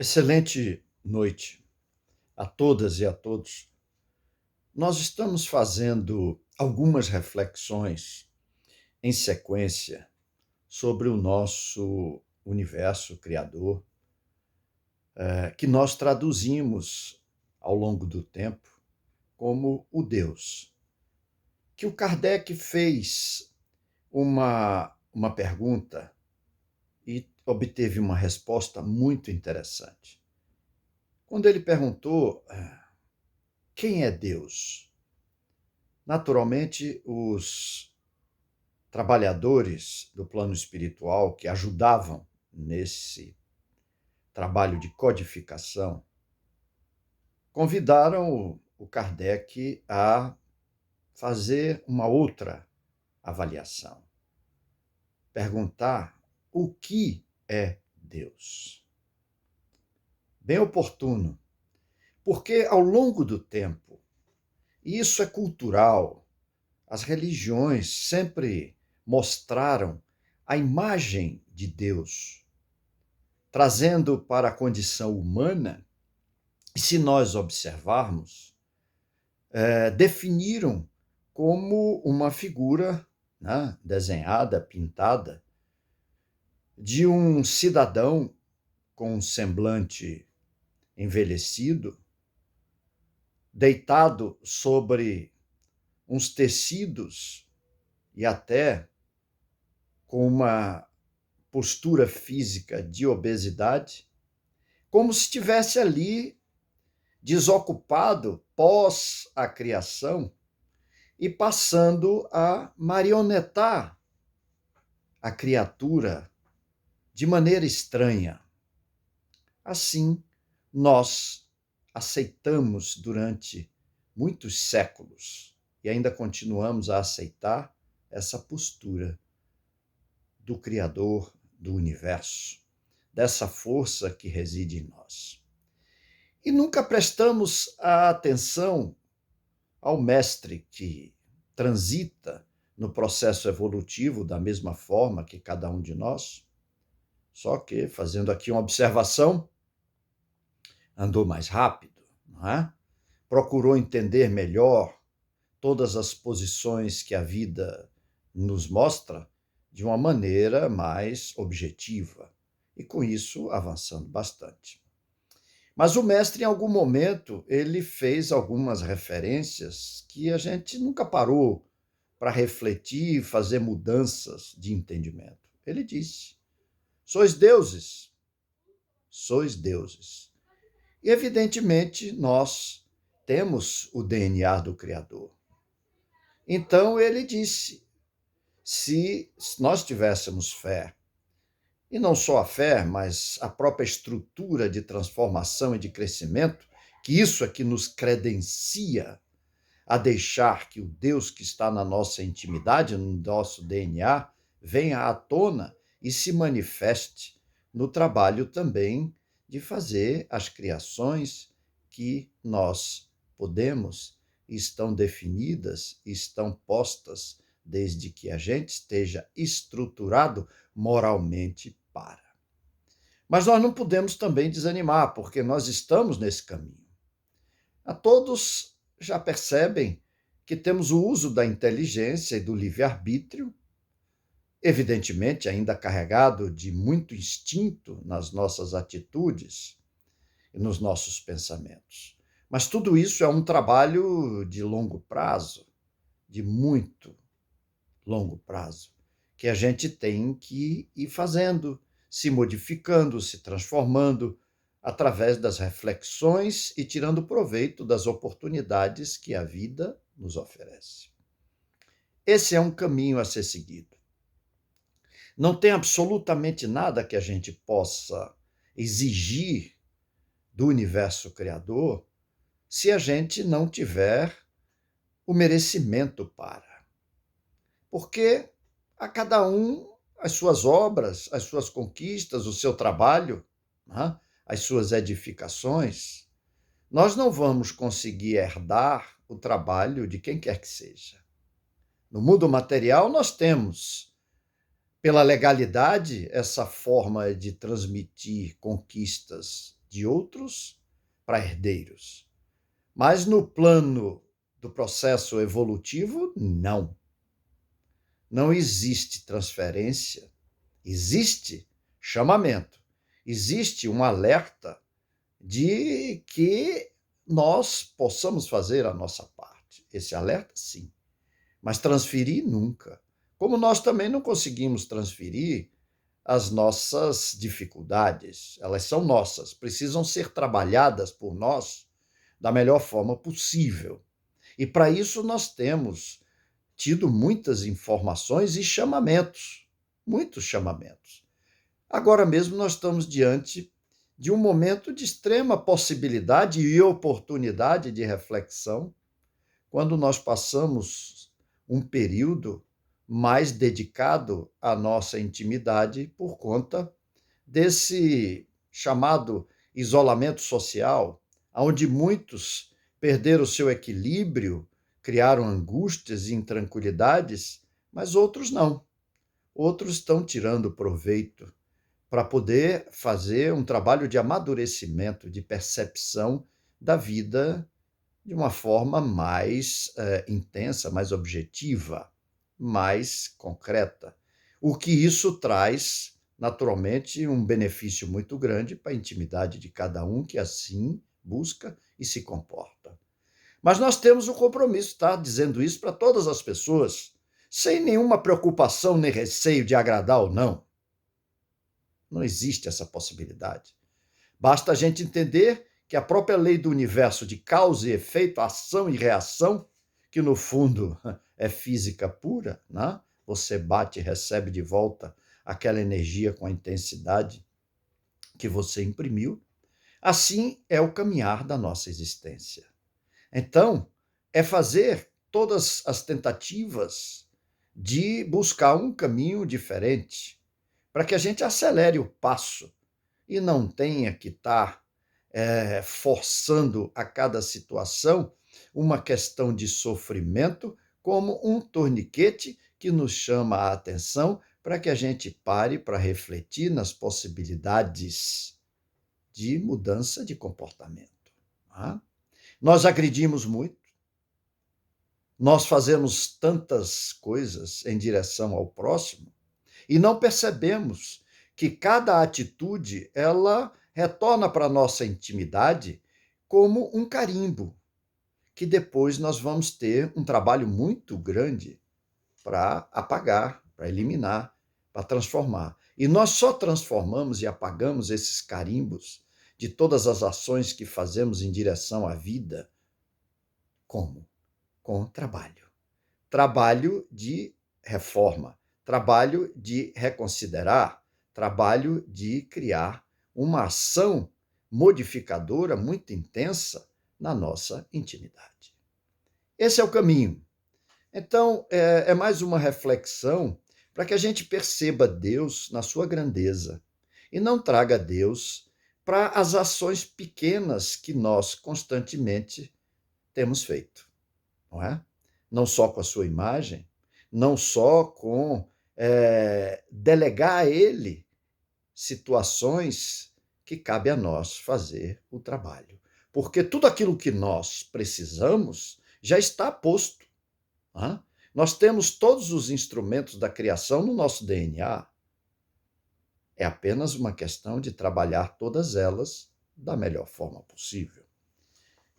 Excelente noite a todas e a todos. Nós estamos fazendo algumas reflexões em sequência sobre o nosso universo criador, que nós traduzimos ao longo do tempo como o Deus. Que o Kardec fez uma pergunta e obteve uma resposta muito interessante. Quando ele perguntou quem é Deus? Naturalmente, os trabalhadores do plano espiritual que ajudavam nesse trabalho de codificação convidaram o Kardec a fazer uma outra avaliação. Perguntar o que é Deus. Bem oportuno, porque ao longo do tempo, e isso é cultural, as religiões sempre mostraram a imagem de Deus, trazendo para a condição humana, e se nós observarmos, definiram como uma figura, né, desenhada, pintada, de um cidadão com um semblante envelhecido, deitado sobre uns tecidos e até com uma postura física de obesidade, como se estivesse ali desocupado pós a criação e passando a marionetar a criatura de maneira estranha. Assim, nós aceitamos durante muitos séculos e ainda continuamos a aceitar essa postura do Criador do universo, dessa força que reside em nós. E nunca prestamos a atenção ao mestre que transita no processo evolutivo da mesma forma que cada um de nós, só que, fazendo aqui uma observação, andou mais rápido, não é? Procurou entender melhor todas as posições que a vida nos mostra de uma maneira mais objetiva, e com isso avançando bastante. Mas o mestre, em algum momento, ele fez algumas referências que a gente nunca parou para refletir e fazer mudanças de entendimento. Ele disse: sois deuses, sois deuses. E, evidentemente, nós temos o DNA do Criador. Então, ele disse: se nós tivéssemos fé, e não só a fé, mas a própria estrutura de transformação e de crescimento, que isso é que nos credencia a deixar que o Deus que está na nossa intimidade, no nosso DNA, venha à tona e se manifeste no trabalho também de fazer as criações que nós podemos, estão definidas, estão postas, desde que a gente esteja estruturado moralmente para. Mas nós não podemos também desanimar, porque nós estamos nesse caminho. A todos já percebem que temos o uso da inteligência e do livre-arbítrio, evidentemente ainda carregado de muito instinto nas nossas atitudes e nos nossos pensamentos. Mas tudo isso é um trabalho de longo prazo, de muito longo prazo, que a gente tem que ir fazendo, se modificando, se transformando, através das reflexões e tirando proveito das oportunidades que a vida nos oferece. Esse é um caminho a ser seguido. Não tem absolutamente nada que a gente possa exigir do universo criador se a gente não tiver o merecimento para. Porque a cada um as suas obras, as suas conquistas, o seu trabalho, né? As suas edificações. Nós não vamos conseguir herdar o trabalho de quem quer que seja. No mundo material, nós temos, pela legalidade, essa forma de transmitir conquistas de outros para herdeiros. Mas no plano do processo evolutivo, não. Não existe transferência, existe chamamento, existe um alerta de que nós possamos fazer a nossa parte. Esse alerta, sim, mas transferir nunca. Como nós também não conseguimos transferir as nossas dificuldades, elas são nossas, precisam ser trabalhadas por nós da melhor forma possível. E para isso nós temos tido muitas informações e chamamentos, muitos chamamentos. Agora mesmo nós estamos diante de um momento de extrema possibilidade e oportunidade de reflexão, quando nós passamos um período mais dedicado à nossa intimidade por conta desse chamado isolamento social, onde muitos perderam o seu equilíbrio, criaram angústias e intranquilidades, mas outros não. Outros estão tirando proveito para poder fazer um trabalho de amadurecimento, de percepção da vida de uma forma mais intensa, mais objetiva, mais concreta. O que isso traz, naturalmente, um benefício muito grande para a intimidade de cada um que assim busca e se comporta. Mas nós temos o compromisso, tá? Dizendo isso para todas as pessoas, sem nenhuma preocupação nem receio de agradar ou não. Não existe essa possibilidade. Basta a gente entender que a própria lei do universo de causa e efeito, ação e reação, que no fundo é física pura, né? Você bate e recebe de volta aquela energia com a intensidade que você imprimiu. Assim é o caminhar da nossa existência. Então, é fazer todas as tentativas de buscar um caminho diferente, para que a gente acelere o passo e não tenha que estar forçando a cada situação uma questão de sofrimento como um torniquete que nos chama a atenção para que a gente pare para refletir nas possibilidades de mudança de comportamento. Tá? Nós agredimos muito, nós fazemos tantas coisas em direção ao próximo e não percebemos que cada atitude ela retorna para a nossa intimidade como um carimbo, que depois nós vamos ter um trabalho muito grande para apagar, para eliminar, para transformar. E nós só transformamos e apagamos esses carimbos de todas as ações que fazemos em direção à vida. Como? Com trabalho. Trabalho de reforma, trabalho de reconsiderar, trabalho de criar uma ação modificadora muito intensa na nossa intimidade. Esse é o caminho. Então, é mais uma reflexão para que a gente perceba Deus na sua grandeza e não traga Deus para as ações pequenas que nós constantemente temos feito, não é? Não só com a sua imagem, não só com delegar a ele situações que cabe a nós fazer o trabalho. Porque tudo aquilo que nós precisamos já está posto. Né? Nós temos todos os instrumentos da criação no nosso DNA. É apenas uma questão de trabalhar todas elas da melhor forma possível.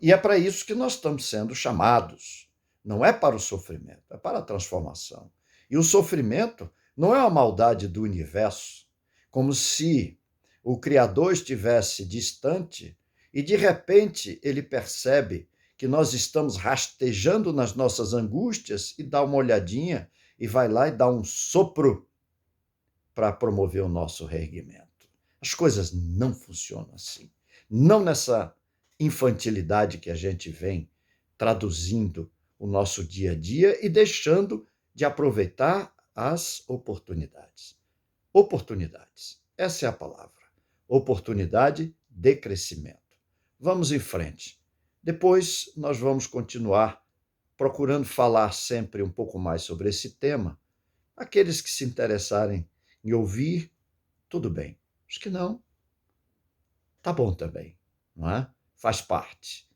E é para isso que nós estamos sendo chamados. Não é para o sofrimento, é para a transformação. E o sofrimento não é a maldade do universo, como se o Criador estivesse distante e, de repente, ele percebe que nós estamos rastejando nas nossas angústias e dá uma olhadinha e vai lá e dá um sopro para promover o nosso reerguimento. As coisas não funcionam assim. Não nessa infantilidade que a gente vem traduzindo o nosso dia a dia e deixando de aproveitar as oportunidades. Oportunidades. Essa é a palavra. Oportunidade de crescimento. Vamos em frente. Depois nós vamos continuar procurando falar sempre um pouco mais sobre esse tema. Aqueles que se interessarem em ouvir, tudo bem. Os que não, tá bom também, não é? Faz parte.